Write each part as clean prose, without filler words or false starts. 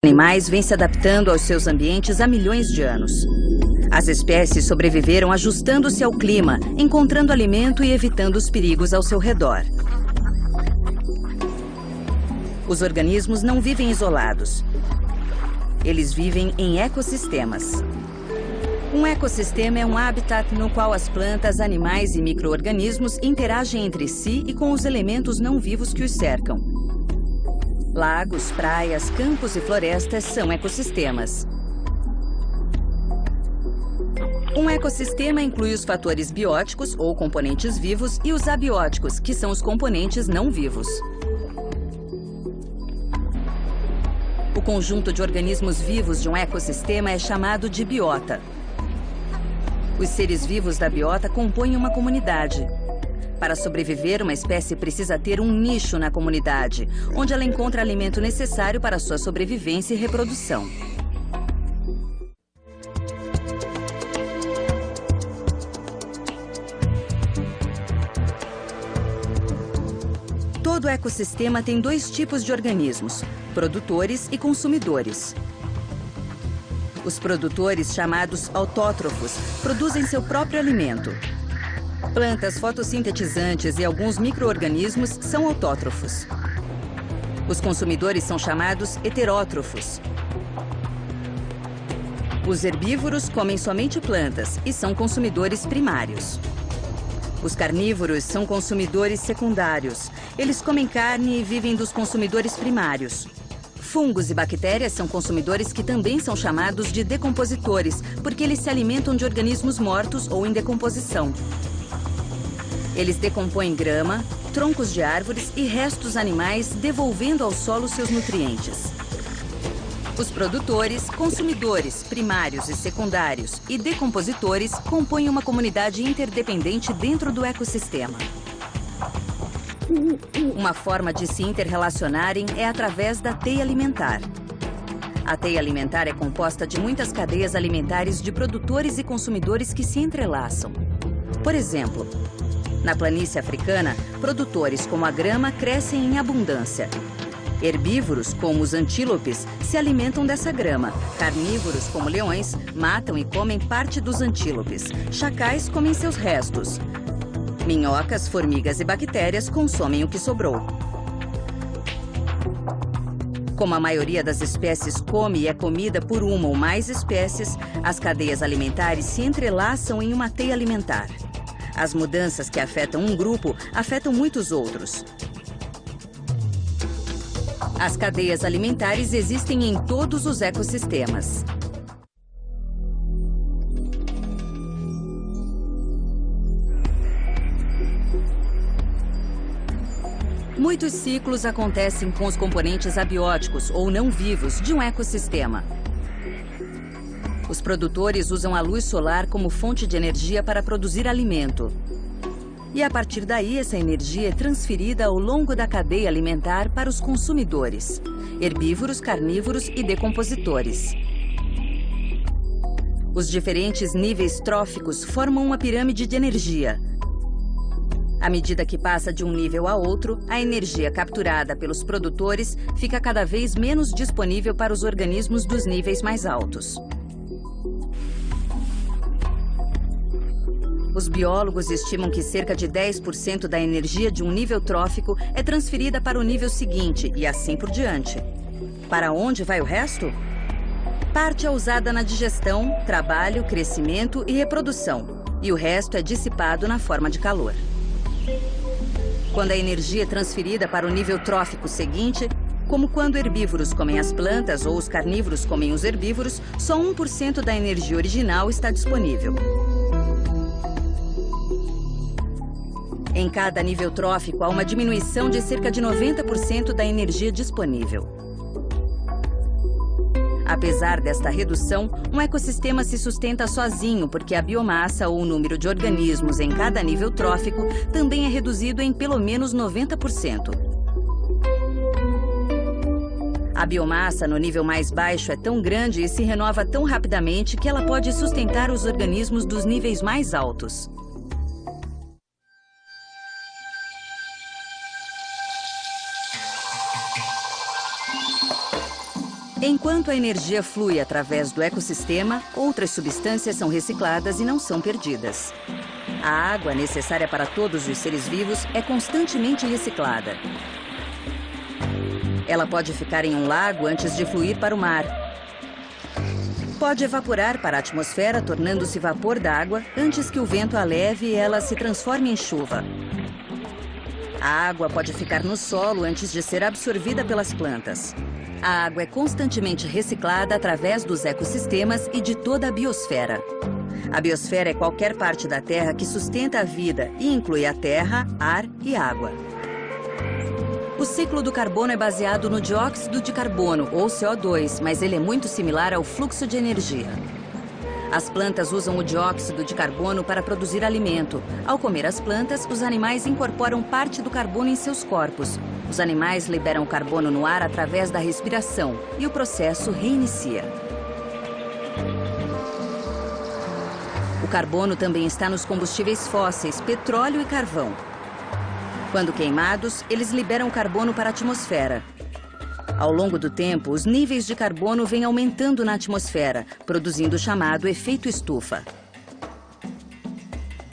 Animais vêm se adaptando aos seus ambientes há milhões de anos. As espécies sobreviveram ajustando-se ao clima, encontrando alimento e evitando os perigos ao seu redor. Os organismos não vivem isolados. Eles vivem em ecossistemas. Um ecossistema é um habitat no qual as plantas, animais e micro-organismos interagem entre si e com os elementos não vivos que os cercam. Lagos, praias, campos e florestas são ecossistemas. Um ecossistema inclui os fatores bióticos, ou componentes vivos, e os abióticos, que são os componentes não vivos. O conjunto de organismos vivos de um ecossistema é chamado de biota. Os seres vivos da biota compõem uma comunidade. Para sobreviver, uma espécie precisa ter um nicho na comunidade, onde ela encontra alimento necessário para sua sobrevivência e reprodução. Todo ecossistema tem dois tipos de organismos, produtores e consumidores. Os produtores, chamados autótrofos, produzem seu próprio alimento. Plantas fotossintetizantes e alguns micro-organismos são autótrofos. Os consumidores são chamados heterótrofos. Os herbívoros comem somente plantas e são consumidores primários. Os carnívoros são consumidores secundários. Eles comem carne e vivem dos consumidores primários. Fungos e bactérias são consumidores que também são chamados de decompositores, porque eles se alimentam de organismos mortos ou em decomposição. Eles decompõem grama, troncos de árvores e restos animais, devolvendo ao solo seus nutrientes. Os produtores, consumidores, primários e secundários e decompositores compõem uma comunidade interdependente dentro do ecossistema. Uma forma de se interrelacionarem é através da teia alimentar. A teia alimentar é composta de muitas cadeias alimentares de produtores e consumidores que se entrelaçam. Por exemplo, na planície africana, produtores como a grama crescem em abundância. Herbívoros, como os antílopes, se alimentam dessa grama. Carnívoros, como leões, matam e comem parte dos antílopes. Chacais comem seus restos. Minhocas, formigas e bactérias consomem o que sobrou. Como a maioria das espécies come e é comida por uma ou mais espécies, as cadeias alimentares se entrelaçam em uma teia alimentar. As mudanças que afetam um grupo afetam muitos outros. As cadeias alimentares existem em todos os ecossistemas. Muitos ciclos acontecem com os componentes abióticos ou não vivos de um ecossistema. Os produtores usam a luz solar como fonte de energia para produzir alimento. E a partir daí, essa energia é transferida ao longo da cadeia alimentar para os consumidores, herbívoros, carnívoros e decompositores. Os diferentes níveis tróficos formam uma pirâmide de energia. À medida que passa de um nível a outro, a energia capturada pelos produtores fica cada vez menos disponível para os organismos dos níveis mais altos. Os biólogos estimam que cerca de 10% da energia de um nível trófico é transferida para o nível seguinte e assim por diante. Para onde vai o resto? Parte é usada na digestão, trabalho, crescimento e reprodução, e o resto é dissipado na forma de calor. Quando a energia é transferida para o nível trófico seguinte, como quando herbívoros comem as plantas ou os carnívoros comem os herbívoros, só 1% da energia original está disponível. Em cada nível trófico, há uma diminuição de cerca de 90% da energia disponível. Apesar desta redução, um ecossistema se sustenta sozinho porque a biomassa ou o número de organismos em cada nível trófico também é reduzido em pelo menos 90%. A biomassa no nível mais baixo é tão grande e se renova tão rapidamente que ela pode sustentar os organismos dos níveis mais altos. Enquanto a energia flui através do ecossistema, outras substâncias são recicladas e não são perdidas. A água, necessária para todos os seres vivos, é constantemente reciclada. Ela pode ficar em um lago antes de fluir para o mar. Pode evaporar para a atmosfera, tornando-se vapor d'água antes que o vento a leve e ela se transforme em chuva. A água pode ficar no solo antes de ser absorvida pelas plantas. A água é constantemente reciclada através dos ecossistemas e de toda a biosfera. A biosfera é qualquer parte da Terra que sustenta a vida e inclui a terra, ar e água. O ciclo do carbono é baseado no dióxido de carbono, ou CO2, mas ele é muito similar ao fluxo de energia. As plantas usam o dióxido de carbono para produzir alimento. Ao comer as plantas, os animais incorporam parte do carbono em seus corpos. Os animais liberam carbono no ar através da respiração e o processo reinicia. O carbono também está nos combustíveis fósseis, petróleo e carvão. Quando queimados, eles liberam carbono para a atmosfera. Ao longo do tempo, os níveis de carbono vêm aumentando na atmosfera, produzindo o chamado efeito estufa.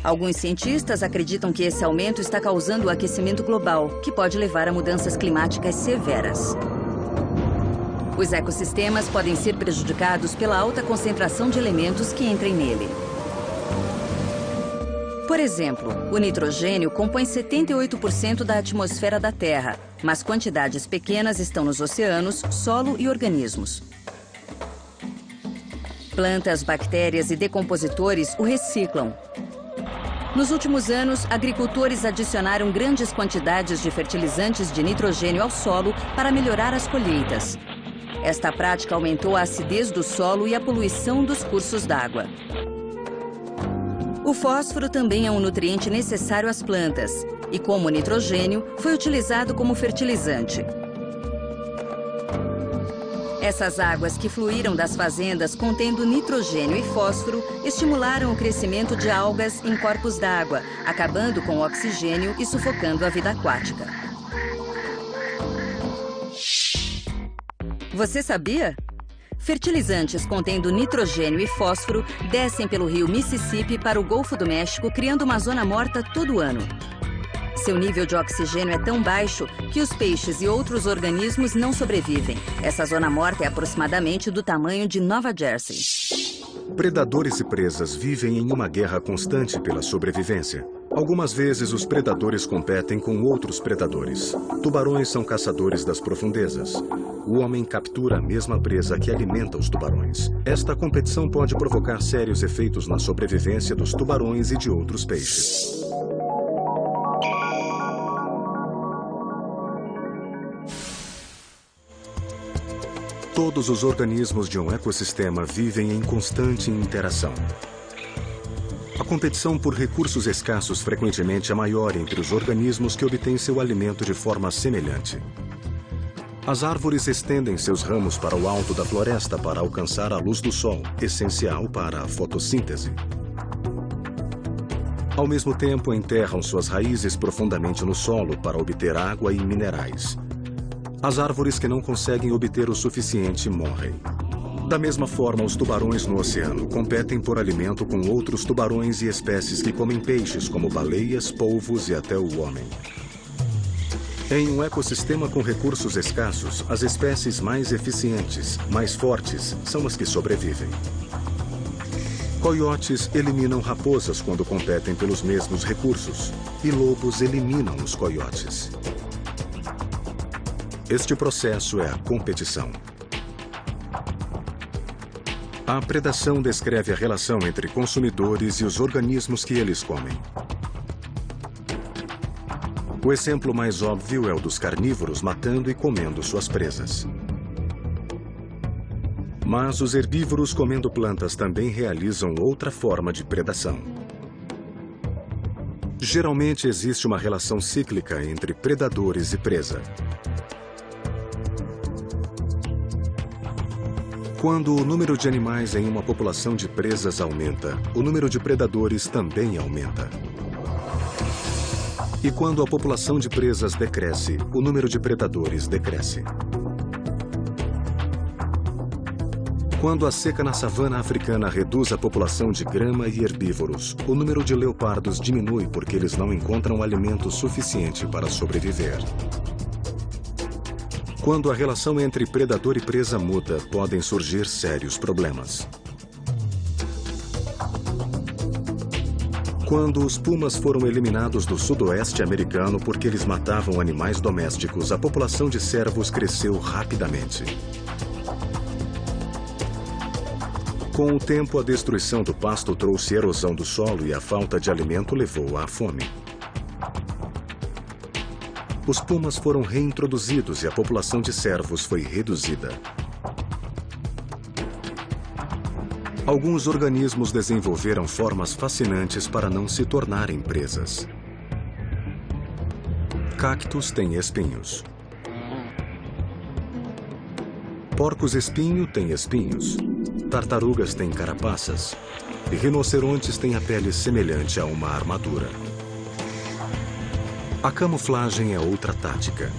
Alguns cientistas acreditam que esse aumento está causando o aquecimento global, que pode levar a mudanças climáticas severas. Os ecossistemas podem ser prejudicados pela alta concentração de elementos que entrem nele. Por exemplo, o nitrogênio compõe 78% da atmosfera da Terra, mas quantidades pequenas estão nos oceanos, solo e organismos. Plantas, bactérias e decompositores o reciclam. Nos últimos anos, agricultores adicionaram grandes quantidades de fertilizantes de nitrogênio ao solo para melhorar as colheitas. Esta prática aumentou a acidez do solo e a poluição dos cursos d'água. O fósforo também é um nutriente necessário às plantas e, como o nitrogênio, foi utilizado como fertilizante. Essas águas que fluíram das fazendas contendo nitrogênio e fósforo estimularam o crescimento de algas em corpos d'água, acabando com o oxigênio e sufocando a vida aquática. Você sabia? Fertilizantes contendo nitrogênio e fósforo descem pelo rio Mississippi para o Golfo do México, criando uma zona morta todo ano. Seu nível de oxigênio é tão baixo que os peixes e outros organismos não sobrevivem. Essa zona morta é aproximadamente do tamanho de Nova Jersey. Predadores e presas vivem em uma guerra constante pela sobrevivência. Algumas vezes os predadores competem com outros predadores. Tubarões são caçadores das profundezas. O homem captura a mesma presa que alimenta os tubarões. Esta competição pode provocar sérios efeitos na sobrevivência dos tubarões e de outros peixes. Todos os organismos de um ecossistema vivem em constante interação. A competição por recursos escassos frequentemente é maior entre os organismos que obtêm seu alimento de forma semelhante. As árvores estendem seus ramos para o alto da floresta para alcançar a luz do sol, essencial para a fotossíntese. Ao mesmo tempo, enterram suas raízes profundamente no solo para obter água e minerais. As árvores que não conseguem obter o suficiente morrem. Da mesma forma, os tubarões no oceano competem por alimento com outros tubarões e espécies que comem peixes, como baleias, polvos e até o homem. Em um ecossistema com recursos escassos, as espécies mais eficientes, mais fortes, são as que sobrevivem. Coiotes eliminam raposas quando competem pelos mesmos recursos, e lobos eliminam os coiotes. Este processo é a competição. A predação descreve a relação entre consumidores e os organismos que eles comem. O exemplo mais óbvio é o dos carnívoros matando e comendo suas presas. Mas os herbívoros comendo plantas também realizam outra forma de predação. Geralmente existe uma relação cíclica entre predadores e presa. Quando o número de animais em uma população de presas aumenta, o número de predadores também aumenta. E quando a população de presas decresce, o número de predadores decresce. Quando a seca na savana africana reduz a população de grama e herbívoros, o número de leopardos diminui porque eles não encontram alimento suficiente para sobreviver. Quando a relação entre predador e presa muda, podem surgir sérios problemas. Quando os pumas foram eliminados do sudoeste americano porque eles matavam animais domésticos, a população de cervos cresceu rapidamente. Com o tempo, a destruição do pasto trouxe erosão do solo e a falta de alimento levou à fome. Os pumas foram reintroduzidos e a população de cervos foi reduzida. Alguns organismos desenvolveram formas fascinantes para não se tornarem presas. Cactos têm espinhos. Porcos-espinho têm espinhos. Tartarugas têm carapaças. E rinocerontes têm a pele semelhante a uma armadura. A camuflagem é outra tática.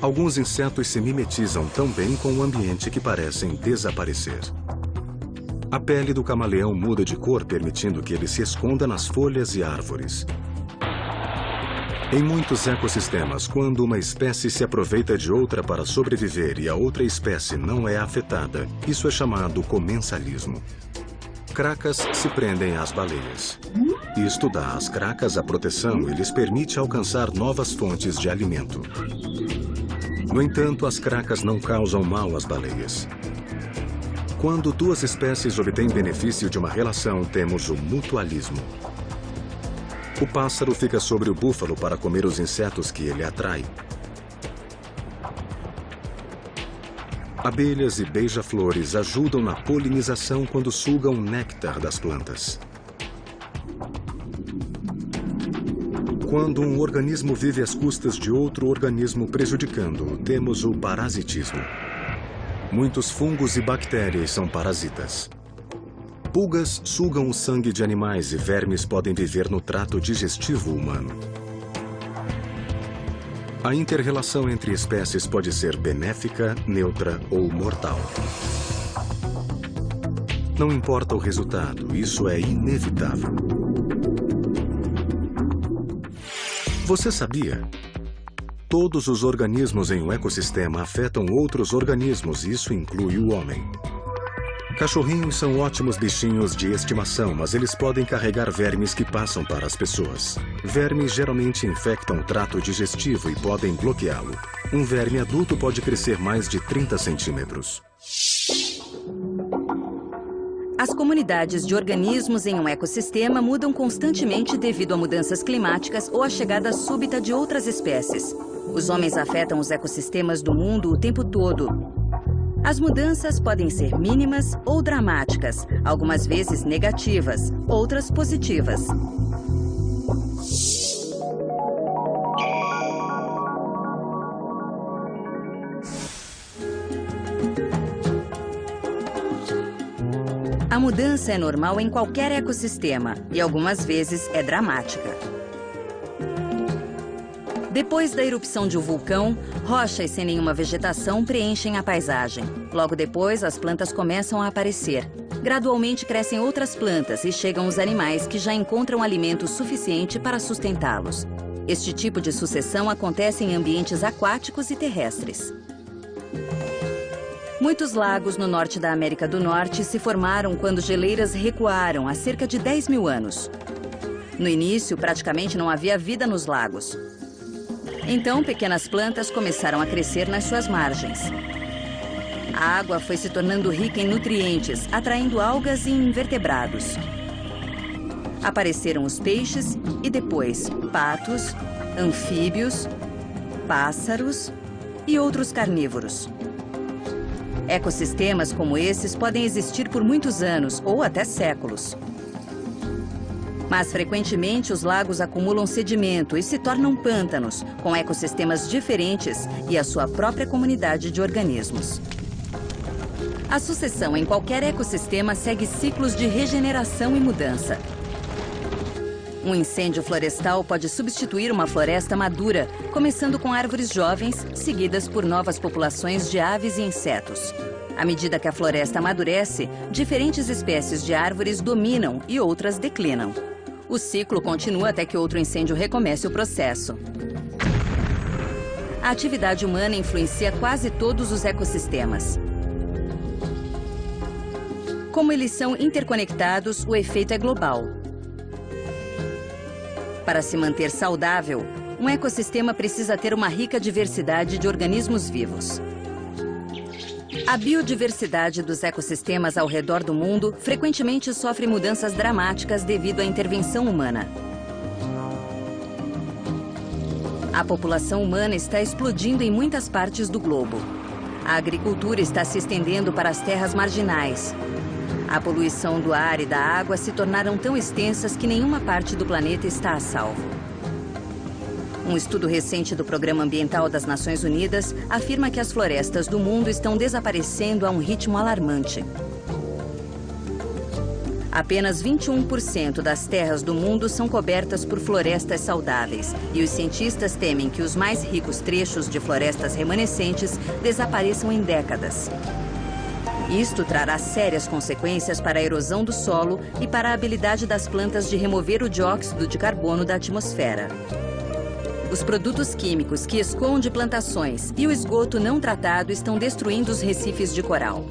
Alguns insetos se mimetizam tão bem com o ambiente que parecem desaparecer. A pele do camaleão muda de cor, permitindo que ele se esconda nas folhas e árvores. Em muitos ecossistemas, quando uma espécie se aproveita de outra para sobreviver e a outra espécie não é afetada, isso é chamado comensalismo. Cracas se prendem às baleias. Isto dá às cracas a proteção e lhes permite alcançar novas fontes de alimento. No entanto, as cracas não causam mal às baleias. Quando duas espécies obtêm benefício de uma relação, temos o mutualismo. O pássaro fica sobre o búfalo para comer os insetos que ele atrai. Abelhas e beija-flores ajudam na polinização quando sugam o néctar das plantas. Quando um organismo vive às custas de outro organismo prejudicando-o, temos o parasitismo. Muitos fungos e bactérias são parasitas. Pulgas sugam o sangue de animais e vermes podem viver no trato digestivo humano. A inter-relação entre espécies pode ser benéfica, neutra ou mortal. Não importa o resultado, isso é inevitável. Você sabia? Todos os organismos em um ecossistema afetam outros organismos e isso inclui o homem. Cachorrinhos são ótimos bichinhos de estimação, mas eles podem carregar vermes que passam para as pessoas. Vermes geralmente infectam o trato digestivo e podem bloqueá-lo. Um verme adulto pode crescer mais de 30 centímetros. As comunidades de organismos em um ecossistema mudam constantemente devido a mudanças climáticas ou à chegada súbita de outras espécies. Os homens afetam os ecossistemas do mundo o tempo todo. As mudanças podem ser mínimas ou dramáticas, algumas vezes negativas, outras positivas. A mudança é normal em qualquer ecossistema e algumas vezes é dramática. Depois da erupção de um vulcão, rochas sem nenhuma vegetação preenchem a paisagem. Logo depois, as plantas começam a aparecer. Gradualmente crescem outras plantas e chegam os animais que já encontram alimento suficiente para sustentá-los. Este tipo de sucessão acontece em ambientes aquáticos e terrestres. Muitos lagos no norte da América do Norte se formaram quando geleiras recuaram há cerca de 10 mil anos. No início, praticamente não havia vida nos lagos. Então, pequenas plantas começaram a crescer nas suas margens. A água foi se tornando rica em nutrientes, atraindo algas e invertebrados. Apareceram os peixes e depois patos, anfíbios, pássaros e outros carnívoros. Ecossistemas como esses podem existir por muitos anos ou até séculos. Mas, frequentemente, os lagos acumulam sedimento e se tornam pântanos, com ecossistemas diferentes e a sua própria comunidade de organismos. A sucessão em qualquer ecossistema segue ciclos de regeneração e mudança. Um incêndio florestal pode substituir uma floresta madura, começando com árvores jovens, seguidas por novas populações de aves e insetos. À medida que a floresta amadurece, diferentes espécies de árvores dominam e outras declinam. O ciclo continua até que outro incêndio recomece o processo. A atividade humana influencia quase todos os ecossistemas. Como eles são interconectados, o efeito é global. Para se manter saudável, um ecossistema precisa ter uma rica diversidade de organismos vivos. A biodiversidade dos ecossistemas ao redor do mundo frequentemente sofre mudanças dramáticas devido à intervenção humana. A população humana está explodindo em muitas partes do globo. A agricultura está se estendendo para as terras marginais. A poluição do ar e da água se tornaram tão extensas que nenhuma parte do planeta está a salvo. Um estudo recente do Programa Ambiental das Nações Unidas afirma que as florestas do mundo estão desaparecendo a um ritmo alarmante. Apenas 21% das terras do mundo são cobertas por florestas saudáveis, e os cientistas temem que os mais ricos trechos de florestas remanescentes desapareçam em décadas. Isto trará sérias consequências para a erosão do solo e para a habilidade das plantas de remover o dióxido de carbono da atmosfera. Os produtos químicos que escoam de plantações e o esgoto não tratado estão destruindo os recifes de coral.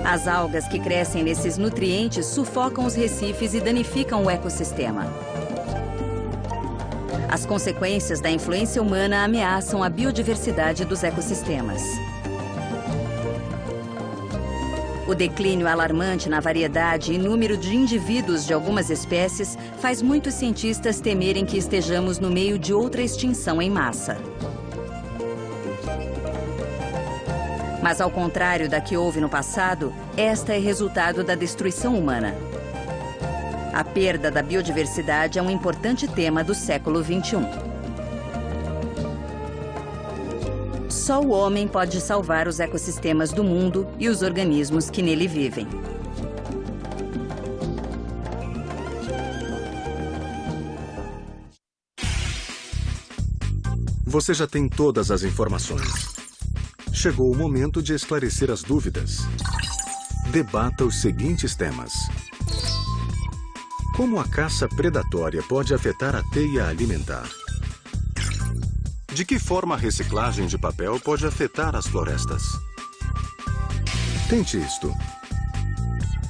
As algas que crescem nesses nutrientes sufocam os recifes e danificam o ecossistema. As consequências da influência humana ameaçam a biodiversidade dos ecossistemas. O declínio alarmante na variedade e número de indivíduos de algumas espécies faz muitos cientistas temerem que estejamos no meio de outra extinção em massa. Mas, ao contrário da que houve no passado, esta é resultado da destruição humana. A perda da biodiversidade é um importante tema do século XXI. Só o homem pode salvar os ecossistemas do mundo e os organismos que nele vivem. Você já tem todas as informações. Chegou o momento de esclarecer as dúvidas. Debata os seguintes temas. Como a caça predatória pode afetar a teia alimentar? De que forma a reciclagem de papel pode afetar as florestas? Tente isto.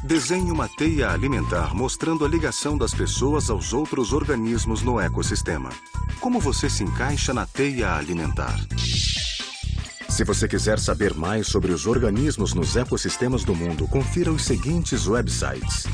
Desenhe uma teia alimentar mostrando a ligação das pessoas aos outros organismos no ecossistema. Como você se encaixa na teia alimentar? Se você quiser saber mais sobre os organismos nos ecossistemas do mundo, confira os seguintes websites.